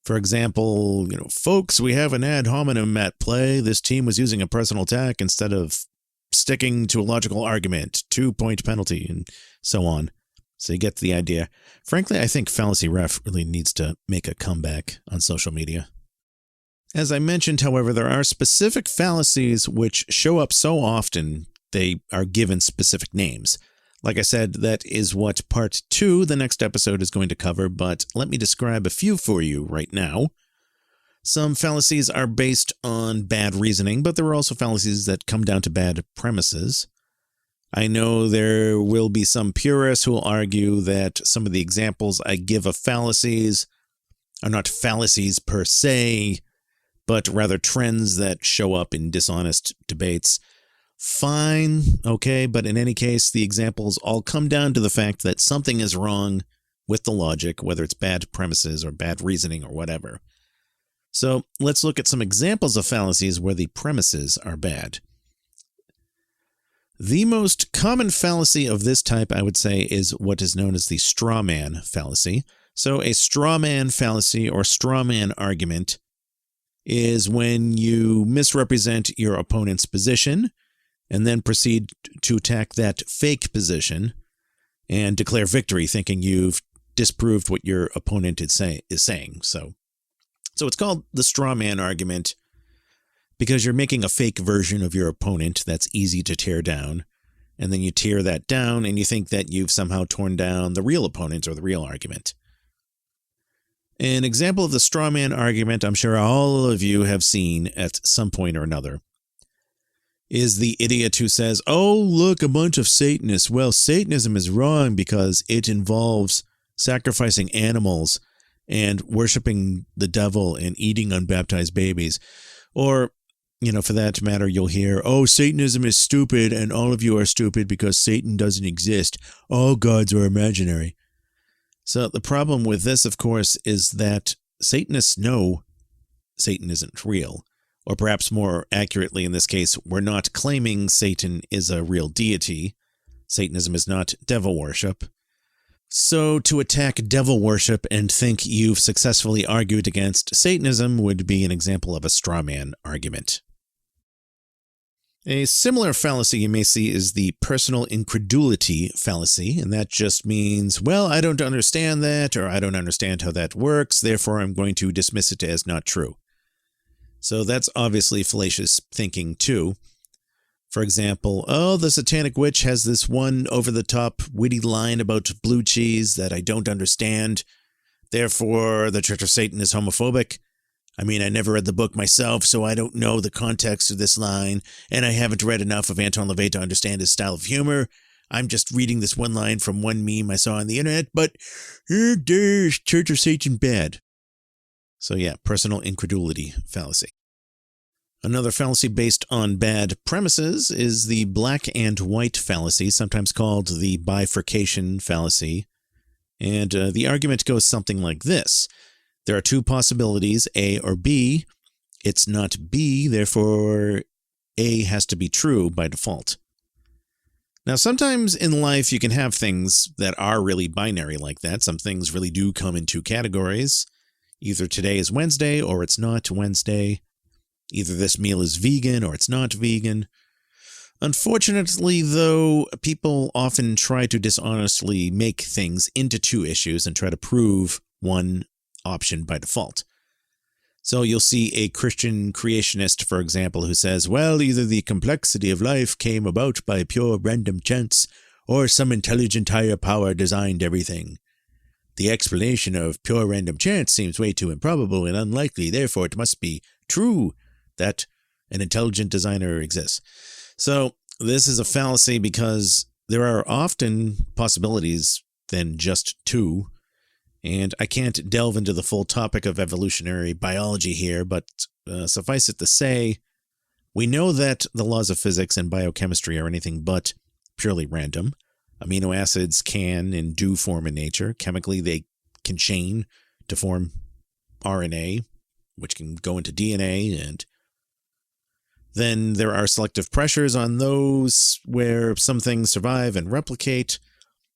For example, folks, we have an ad hominem at play. This team was using a personal attack instead of sticking to a logical argument, 2-point penalty, and so on. So you get the idea. Frankly, I think Fallacy Ref really needs to make a comeback on social media. As I mentioned, however, there are specific fallacies which show up so often they are given specific names. Like I said, that is what part 2, the next episode, is going to cover, but let me describe a few for you right now. Some fallacies are based on bad reasoning, but there are also fallacies that come down to bad premises. I know there will be some purists who will argue that some of the examples I give of fallacies are not fallacies per se, but rather trends that show up in dishonest debates. Fine, okay, but in any case, the examples all come down to the fact that something is wrong with the logic, whether it's bad premises or bad reasoning or whatever. So let's look at some examples of fallacies where the premises are bad. The most common fallacy of this type, I would say, is what is known as the straw man fallacy. So a straw man fallacy or straw man argument is when you misrepresent your opponent's position and then proceed to attack that fake position and declare victory, thinking you've disproved what your opponent is saying. So it's called the straw man argument because you're making a fake version of your opponent that's easy to tear down, and then you tear that down and you think that you've somehow torn down the real opponent or the real argument. An example of the straw man argument I'm sure all of you have seen at some point or another is the idiot who says, oh, look, a bunch of Satanists. Well, Satanism is wrong because it involves sacrificing animals and worshiping the devil and eating unbaptized babies. Or, for that matter, you'll hear, oh, Satanism is stupid and all of you are stupid because Satan doesn't exist. All gods are imaginary. So the problem with this, of course, is that Satanists know Satan isn't real. Or perhaps more accurately in this case, we're not claiming Satan is a real deity. Satanism is not devil worship. So to attack devil worship and think you've successfully argued against Satanism would be an example of a straw man argument. A similar fallacy you may see is the personal incredulity fallacy, and that just means, well, I don't understand that, or I don't understand how that works, therefore I'm going to dismiss it as not true. So that's obviously fallacious thinking too. For example, oh, the satanic witch has this one over-the-top witty line about blue cheese that I don't understand. Therefore, the Church of Satan is homophobic. I mean, I never read the book myself, so I don't know the context of this line, and I haven't read enough of Anton LaVey to understand his style of humor. I'm just reading this one line from one meme I saw on the internet, but there's Church of Satan bad. So yeah, personal incredulity fallacy. Another fallacy based on bad premises is the black and white fallacy, sometimes called the bifurcation fallacy. And the argument goes something like this. There are two possibilities, A or B. It's not B, therefore A has to be true by default. Now, sometimes in life you can have things that are really binary like that. Some things really do come in two categories. Either today is Wednesday or it's not Wednesday. Either this meal is vegan or it's not vegan. Unfortunately, though, people often try to dishonestly make things into two issues and try to prove one option by default. So you'll see a Christian creationist, for example, who says, well, either the complexity of life came about by pure random chance or some intelligent higher power designed everything. The explanation of pure random chance seems way too improbable and unlikely, therefore it must be true that an intelligent designer exists. So this is a fallacy because there are often possibilities than just two, and I can't delve into the full topic of evolutionary biology here, but suffice it to say, we know that the laws of physics and biochemistry are anything but purely random. Amino acids can and do form in nature. Chemically, they can chain to form RNA, which can go into DNA, and then there are selective pressures on those where some things survive and replicate.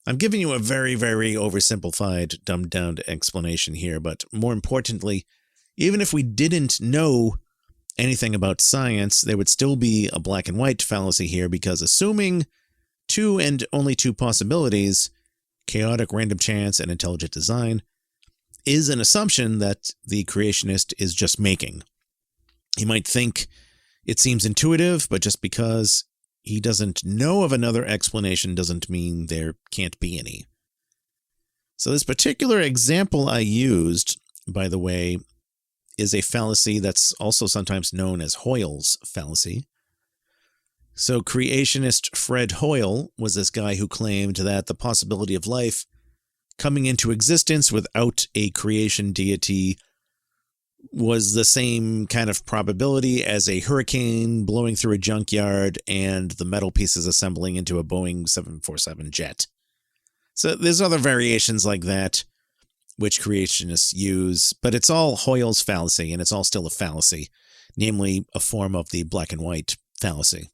I'm giving you a very, very oversimplified, dumbed-down explanation here, but more importantly, even if we didn't know anything about science, there would still be a black and white fallacy here, because assuming two and only two possibilities, chaotic random chance and intelligent design, is an assumption that the creationist is just making. He might think it seems intuitive, but just because he doesn't know of another explanation doesn't mean there can't be any. So this particular example I used, by the way, is a fallacy that's also sometimes known as Hoyle's fallacy. So creationist Fred Hoyle was this guy who claimed that the possibility of life coming into existence without a creation deity was the same kind of probability as a hurricane blowing through a junkyard and the metal pieces assembling into a Boeing 747 jet. So there's other variations like that which creationists use, but it's all Hoyle's fallacy, and it's all still a fallacy, namely a form of the black and white fallacy.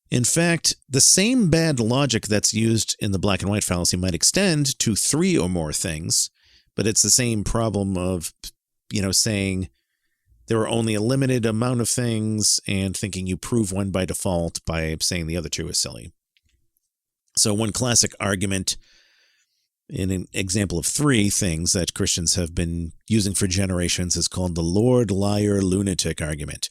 In fact, the same bad logic that's used in the black and white fallacy might extend to three or more things, but it's the same problem of, saying there are only a limited amount of things and thinking you prove one by default by saying the other two is silly. So one classic argument in an example of three things that Christians have been using for generations is called the Lord, Liar, Lunatic argument.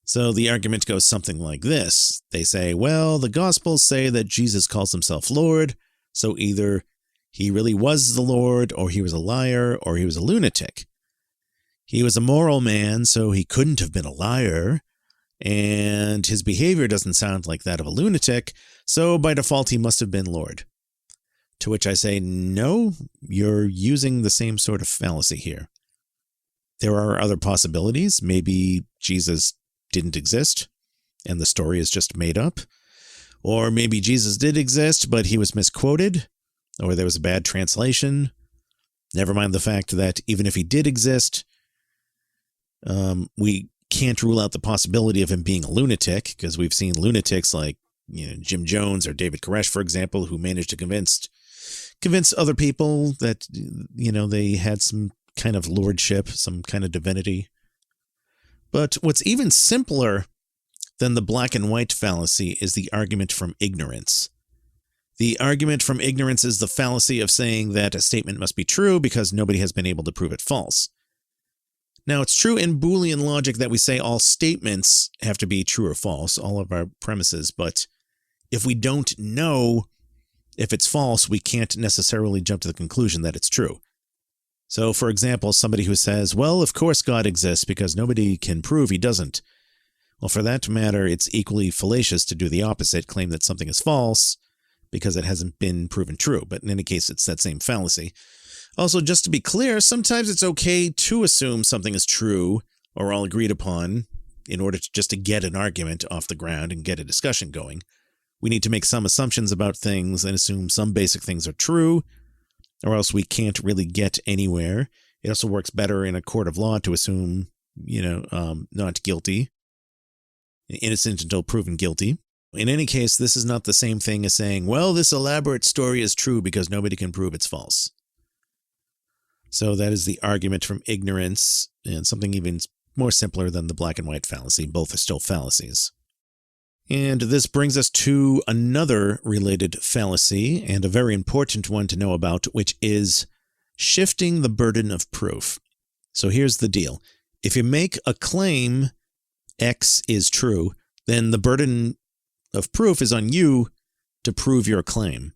So the argument goes something like this. They say, well, the Gospels say that Jesus calls himself Lord, so either he really was the Lord, or he was a liar, or he was a lunatic. He was a moral man, so he couldn't have been a liar, and his behavior doesn't sound like that of a lunatic, so by default he must have been Lord. To which I say, no, you're using the same sort of fallacy here. There are other possibilities. Maybe Jesus didn't exist, and the story is just made up. Or maybe Jesus did exist, but he was misquoted, or there was a bad translation. Never mind the fact that even if he did exist, we can't rule out the possibility of him being a lunatic, because we've seen lunatics like Jim Jones or David Koresh, for example, who managed to convince other people that they had some kind of lordship, some kind of divinity. But what's even simpler than the black and white fallacy is the argument from ignorance. The argument from ignorance is the fallacy of saying that a statement must be true because nobody has been able to prove it false. Now, it's true in Boolean logic that we say all statements have to be true or false, all of our premises, but if we don't know if it's false, we can't necessarily jump to the conclusion that it's true. So, for example, somebody who says, well, of course God exists because nobody can prove he doesn't. Well, for that matter, it's equally fallacious to do the opposite, claim that something is false because it hasn't been proven true. But in any case, it's that same fallacy. Also, just to be clear, sometimes it's okay to assume something is true or all agreed upon in order to get an argument off the ground and get a discussion going. We need to make some assumptions about things and assume some basic things are true, or else we can't really get anywhere. It also works better in a court of law to assume, not guilty, innocent until proven guilty. In any case, this is not the same thing as saying, well, this elaborate story is true because nobody can prove it's false. So that is the argument from ignorance, and something even more simpler than the black and white fallacy. Both are still fallacies. And this brings us to another related fallacy, and a very important one to know about, which is shifting the burden of proof. So here's the deal. If you make a claim X is true, then the burden of proof is on you to prove your claim.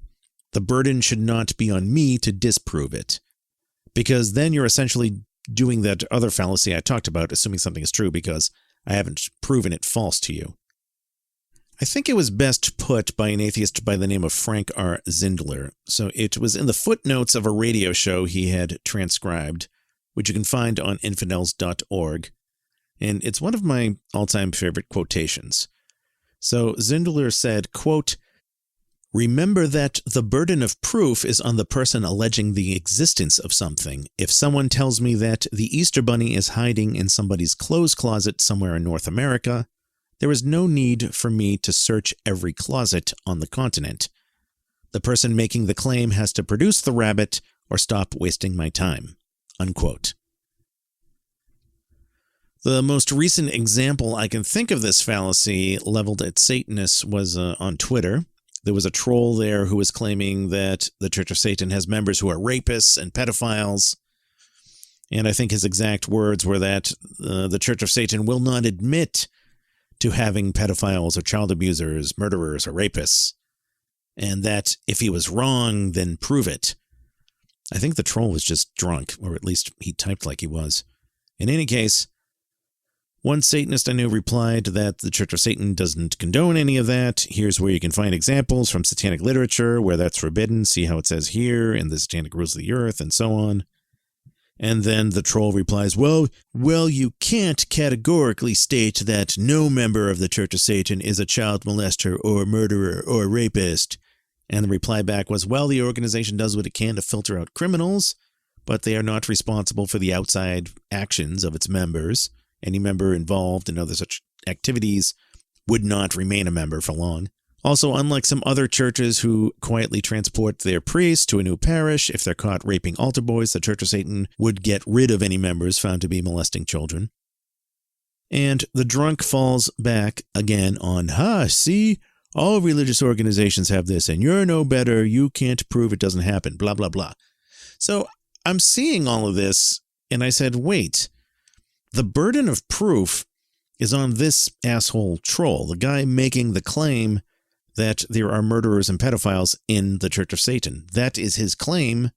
The burden should not be on me to disprove it, because then you're essentially doing that other fallacy I talked about, assuming something is true because I haven't proven it false to you. I think it was best put by an atheist by the name of Frank R. Zindler. So it was in the footnotes of a radio show he had transcribed, which you can find on infidels.org. And it's one of my all-time favorite quotations. So Zindler said, quote, Remember that the burden of proof is on the person alleging the existence of something. If someone tells me that the Easter Bunny is hiding in somebody's clothes closet somewhere in North America, there is no need for me to search every closet on the continent. The person making the claim has to produce the rabbit or stop wasting my time." Unquote. The most recent example I can think of this fallacy leveled at Satanists was on Twitter. There was a troll there who was claiming that the Church of Satan has members who are rapists and pedophiles. And I think his exact words were that the Church of Satan will not admit to having pedophiles or child abusers, murderers, or rapists. And that if he was wrong, then prove it. I think the troll was just drunk, or at least he typed like he was. In any case, one Satanist I knew replied that the Church of Satan doesn't condone any of that. Here's where you can find examples from satanic literature where that's forbidden. See how it says here in the Satanic Rules of the Earth and so on. And then the troll replies, well, you can't categorically state that no member of the Church of Satan is a child molester or murderer or rapist. And the reply back was, well, the organization does what it can to filter out criminals, but they are not responsible for the outside actions of its members. Any member involved in other such activities would not remain a member for long. Also, unlike some other churches who quietly transport their priests to a new parish, if they're caught raping altar boys, the Church of Satan would get rid of any members found to be molesting children. And the drunk falls back again on, see, all religious organizations have this, and you're no better, you can't prove it doesn't happen, blah, blah, blah. So I'm seeing all of this, and I said, wait, the burden of proof is on this asshole troll, the guy making the claim that there are murderers and pedophiles in the Church of Satan. That is his claim.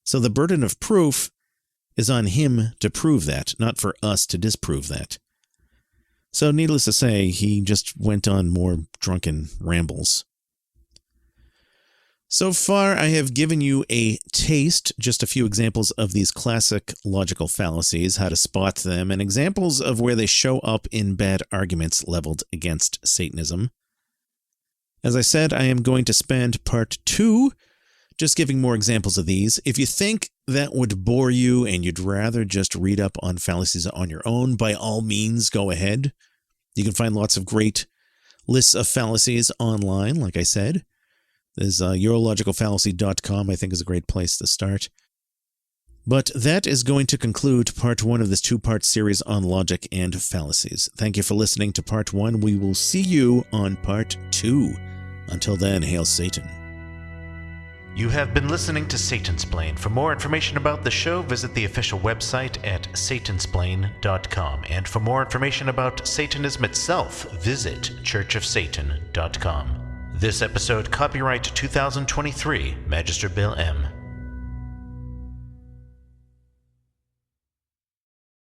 So the burden of proof is on him to prove that, not for us to disprove that. So needless to say, he just went on more drunken rambles. So far, I have given you a taste, just a few examples of these classic logical fallacies, how to spot them, and examples of where they show up in bad arguments leveled against Satanism. As I said, I am going to spend part 2 just giving more examples of these. If you think that would bore you and you'd rather just read up on fallacies on your own, by all means, go ahead. You can find lots of great lists of fallacies online, like I said. There's yourlogicalfallacy.com, I think, is a great place to start. But that is going to conclude part 1 of this 2-part series on logic and fallacies. Thank you for listening to part 1. We will see you on part 2. Until then, hail Satan. You have been listening to Satansplain. For more information about the show, visit the official website at satansplain.com. And for more information about Satanism itself, visit churchofsatan.com. This episode, copyright 2023, Magister Bill M.